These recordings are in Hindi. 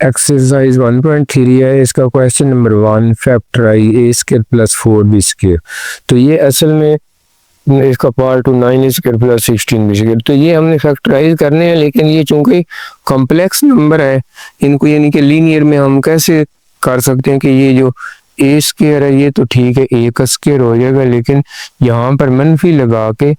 एक्सरसाइज 1.3 है, इसका क्वेश्चन नंबर 1, फैक्टराइज ए स्क्वायर प्लस 4b स्क्वायर। तो ये असल में इसका part 9 square plus 16b square. तो ये हमने फैक्टराइज करने हैं, लेकिन ये चूंकि कॉम्प्लेक्स नंबर है, इनको यानी कि लीनियर में हम कैसे कर सकते हैं कि ये जो ए स्क्वायर है ये तो ठीक है ए का स्क्वायर हो जाएगा, लेकिन यहाँ पर मनफी लगा के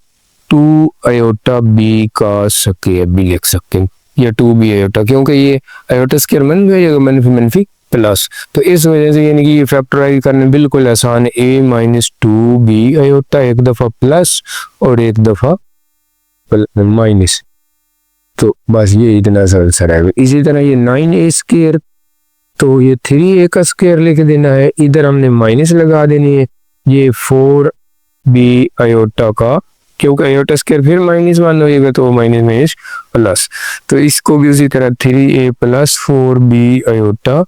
2 आयोटा बी का स्क्वायर भी लिख सकते हैं, या 2b आयोटा, क्योंकि ये आयोटा स्क्वायर मनफी हो जाएगा, मनफी मनफी प्लस। तो इस वजह से यानी कि ये फैक्टराइज करना बिल्कुल आसान है। a माइनस 2b आयोटा एक दफा प्लस और एक दफा माइनस, तो बस ये इतना सरल है। इसी तरह ये 9a स्क्वायर, तो ये 3a का स्क्वायर लिख देना है, इधर हमने माइनस लगा देनी है। ये 4b आयोटा का, क्योंकि आयोटा स्क्वायर फिर -1 हो जाएगा, तो माइनस माइनस प्लस, तो इसको भी उसी तरह 3a प्लस 4b आयोटा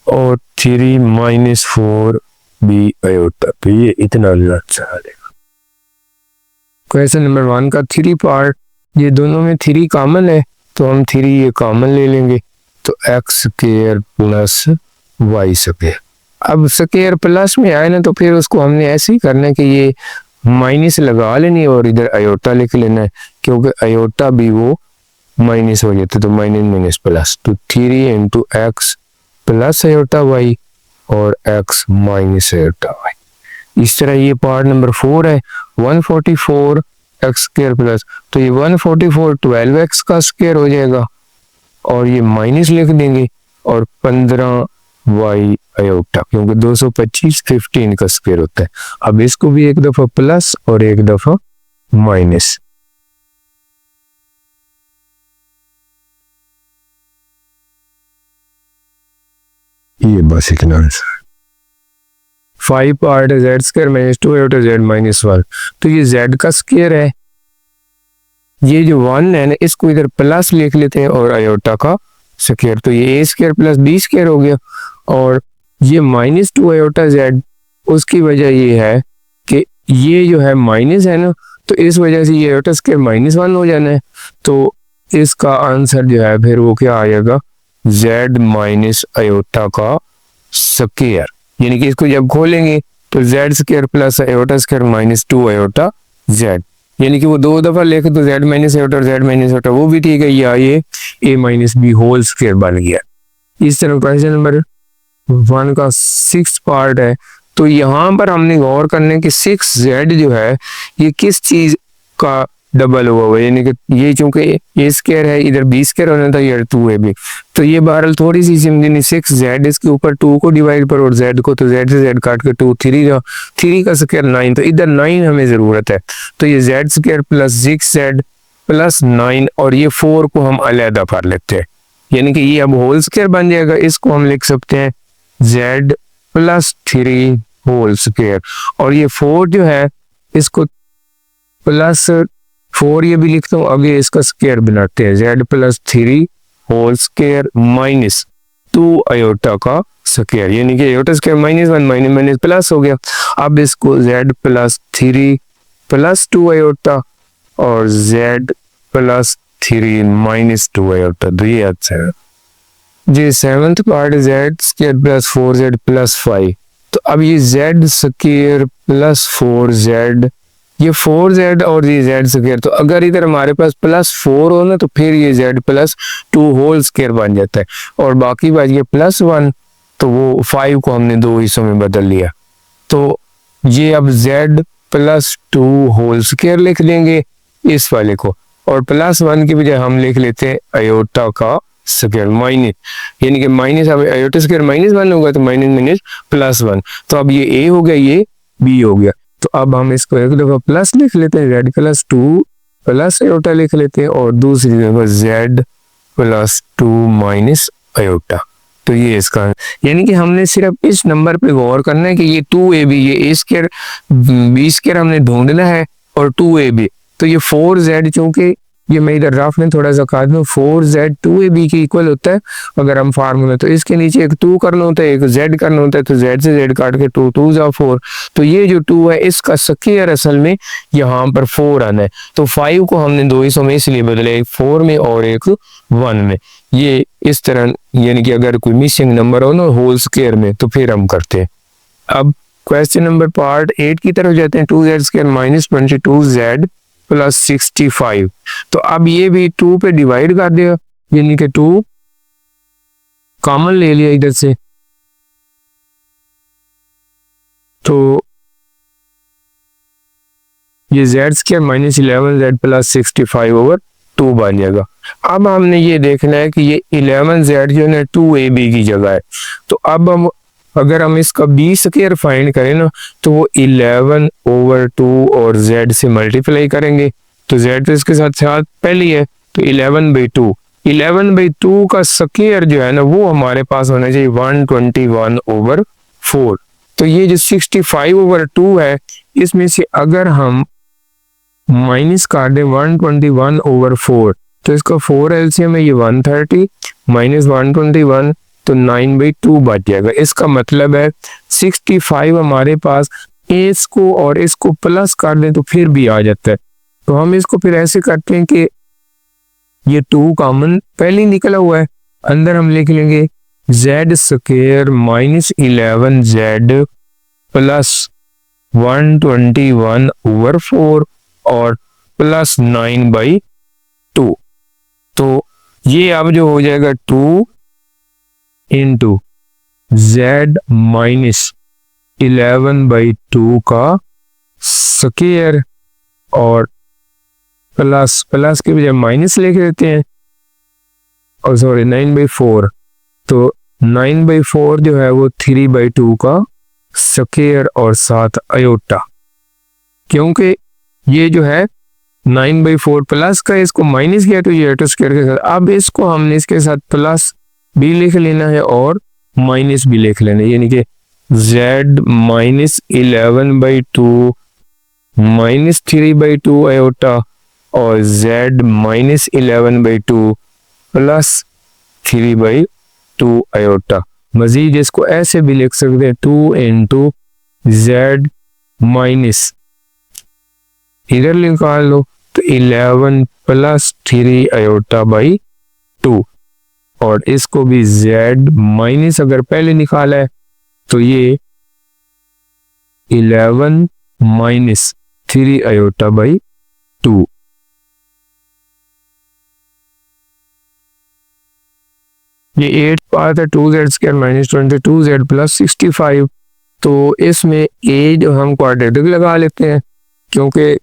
और 3 माइनस 4b आयोटा। तो ये इतना अच्छा आएगा। क्वेश्चन नंबर 1 का 3 पार्ट, ये दोनों में 3 कॉमन है, तो हम 3 ये कॉमन ले लेंगे, तो x square plus y square. अब स्क्वायर प्लस में आए ना, तो फिर उसको हमने ऐसे ही करना है कि ये माइनस लगा लेनी है और इधर आयोटा लिख लेना है, क्योंकि आयोटा भी वो माइनस हो जाता है, तो माइनस माइनस प्लस, तो 3 into x plus iota y और एक्स माइनस आयोटा वाई। इस तरह ये पार्ट नंबर 4 है, 144 एक्स स्क्वायर प्लस, तो ये 144 12x का स्क्वायर हो जाएगा, और ये माइनस लिख देंगे, और 15y आयोटा, क्योंकि 225 15 का स्क्वायर होता है। अब इसको भी एक दफा प्लस और एक दफा माइनस। ये बस इतना आंसर। 5 पार्ट है Z square minus 2 iota Z minus 1, तो ये जेड का स्क्वायर है, ये जो 1 है ना इसको इधर प्लस लिख लेते हैं और आयोटा का स्क्वायर, तो ये a square plus b square हो गया। और ये -2 आयोटा z, उसकी वजह ये है कि ये जो है माइनस है ना, तो इस वजह से ये आयोटा स्क्वायर -1 हो जाना है, तो इसका आंसर जो है फिर वो क्या आएगा, z माइनस आयोटा का स्क्वायर। यानी कि इसको जब खोलेंगे तो z square plus iota square -2 iota z, यानी कि वो 2 दफा लेके तो z माइनस आयोटा और z माइनस आयोटा वो भी ठीक है, या ये a minus B whole square बन गया। इस तरह क्वेश्चन नंबर 1 का 6 पार्ट है, तो यहाँ पर हमने गौर करने की 6z जो है ये किस चीज का डबल हुआ है, यानी कि ये चूंकि a स्क्वायर है, इधर b स्क्वायर होना था, यार 2ab, तो ये बहरहाल थोड़ी सी समझनी, 6z इसके ऊपर 2 को डिवाइड पर और z को, तो z से z काट के 2, 3 का स्क्वायर 9, तो इधर 9 हमें जरूरत है, तो ये z square plus 6z plus 9, और ये 4 को हम अलहदा कर लेते हैं, यानी कि ये अब होल स्क्वायर बन जाएगा। इसको हम लिख सकते हैं z प्लस 3 होल स्क्वायर, और ये 4 जो है इसको प्लस 4 ये भी लिखता हूँ, आगे इसका स्क्वायर बनाते हैं, z plus 3 whole square minus 2 iota का स्क्वायर, यानी कि iota square -1 minus minus plus हो गया। अब इसको z प्लस 3 प्लस 2 आयोटा और z प्लस 3 माइनस 2 आयोटा, तो ये अच्छा है जी। 7th part z square plus 4z plus 5, तो अब ये z स्क्वायर प्लस 4z, ये 4z और ये z स्क्वायर, तो अगर इधर हमारे पास प्लस 4 हो ना तो फिर ये z प्लस 2 होल स्क्वायर बन जाता है, और बाकी बात ये प्लस 1, तो वो 5 को हमने 2 हिस्सों में बदल लिया, तो ये अब z प्लस 2 होल स्क्वायर लिख देंगे इस वाले को, और प्लस 1 की बजाय हम लिख लेते हैं आयोटा का स्क्वायर माइनस, यानी कि माइनस, अब आयोटा स्क्वायर -1 होगा तो माइनस माइनस प्लस 1, तो अब ये a हो गया, ये b हो गया, तो अब हम इसको एक दफा प्लस लिख लेते हैं, z प्लस 2 प्लस आयोटा लिख लेते हैं, और दूसरी दफा z प्लस 2 माइनस आयोटा, तो ये इसका, यानी कि हमने सिर्फ इस नंबर पे गौर करना है कि ये 2ab, ये a स्क्वायर b स्क्वायर हमने ढूंढना है, और 2ab, तो ये 4z चूंकि ये मैं इधर रफ में थोड़ा सा काट दूँ, 4z 2ab के इक्वल होता है अगर हम फार्मूला, तो इसके नीचे एक 2 करना होता है, एक z करना होता है, तो z से z काट के 2 2 जा 4, तो ये जो 2 है इसका स्क्वायर असल में यहाँ पर 4 आना है। तो 5 को हमने दो हिस्सों में इसलिए बदले, एक 4 में और एक 1 में। ये इस तरह, यानी कि अगर कोई मिसिंग नंबर हो ना होल स्क्वायर में तो फिर हम करते हैं। अब क्वेश्चन नंबर पार्ट 8 की तरफ जाते हैं। 2z square minus 22z plus 65। तो अब ये भी 2 पे डिवाइड कर दिया, यानी कि 2 कॉमन ले लिया इधर से, तो ये z square minus 11z plus 65 over 2 बन जाएगा। अब हमने ये देखना है कि ये 11z जो है 2ab की जगह है, तो अब हम अगर हम इसका b स्क्वायर फाइंड करें ना तो वो 11 ओवर 2 और z से मल्टीप्लाई करेंगे, तो z तो इसके साथ साथ पहली है, तो 11/2 11/2 का स्क्वायर जो है ना वो हमारे पास होना चाहिए 121 ओवर 4। तो ये जो 65 ओवर 2 है इसमें से अगर हम माइनस कर दें 121 ओवर 4 तो इसका 4 एलसीएम है, ये 130 माइनस 121 तो 9/2 बच जाएगा। इसका मतलब है 65 हमारे पास, इसको और इसको प्लस कर दें तो फिर भी आ जाता है। तो हम इसको फिर ऐसे करते हैं कि ये 2 कॉमन पहले निकला हुआ है, अंदर हम लिख लेंगे z square minus 11z plus 121 over 4 और प्लस 9/2। तो ये अब जो हो जाएगा 2 इंटू z माइनस 11/2 का स्क्वायर और प्लस के बजाय माइनस लेके देते हैं, और सॉरी 9/4, तो 9/4 जो है वो 3/2 का स्क्वायर और साथ आयोटा, क्योंकि ये जो है 9/4 प्लस का इसको माइनस किया तो ये आयोटा स्क्वायर के साथ, अब इसको हमने इसके साथ प्लस भी लिख लेना है और माइनस भी लिख लेना है, यानी कि z माइनस 11/2 माइनस 3/2 आयोटा और z माइनस 11/2 प्लस 3/2 आयोटा। मजीद इसको ऐसे भी लिख सकते हैं 2 इंटू z माइनस, इधर निकाल लो तो 11 प्लस 3 आयोटा बाई 2, और इसको भी z माइनस अगर पहले निकाला है तो ये 11 माइनस 3 आयोटा बाई 2। ये 8 पार्ट है 2z square minus 22z plus 65। तो इसमें a जो हम क्वाड्रेटिक लगा लेते हैं, क्योंकि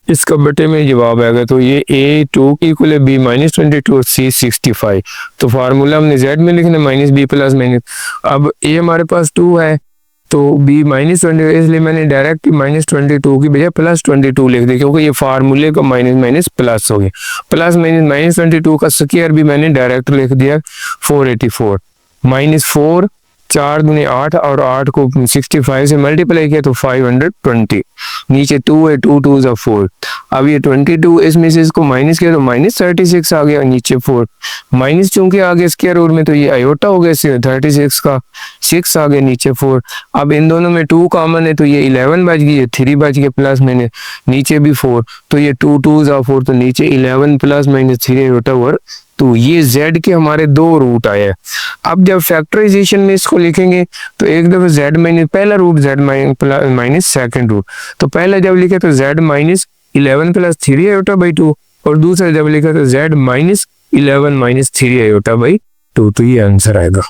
इसका बटे में जवाब आएगा, तो ये a 2 की इक्वल है b माइनस 22 और c 65। तो फार्मूला हमने z में लिखना माइनस b प्लस माइनस, अब a हमारे पास 2 है तो b माइनस 22, इसलिए मैंने डायरेक्ट माइनस 22 की बजाय प्लस 22 लिख दिया, क्योंकि ये फार्मूले का माइनस माइनस प्लस हो गया। प्लस माइनस माइनस 22 का स्क्वायर भी मैंने डायरेक्ट लिख दिया 484 माइनस 4 4 दूनी 8 और 8 को 65 से मल्टीप्लाई किया तो 520, नीचे 2 है 2 2 जा 4। अब ये 22 इसमें से इसको माइनस किया तो माइनस 36 आ गया, नीचे 4 माइनस चूंकि आ गया स्क्वायर रूट में तो ये आयोटा हो गया 36 का 6 आ गया, नीचे 4। अब इन दोनों में 2 कॉमन है तो ये 11 बच गई, ये 3 बच गया प्लस मैंने नीचे भी 4, तो ये 2 2 जा 4 तो नीचे 11 प्लस माइनस 3 आयोटा ओवर 2। ये z के हमारे 2 रूट आए हैं। अब जब फैक्टराइजेशन में इसको लिखेंगे तो एक दफा z माइनस पहला root z minus second root, तो पहला जब लिखे तो z minus 11 plus 3 iota by 2 और दूसरा जब लिखा तो z minus 11 minus 3 iota by 2, तो ये आंसर आएगा।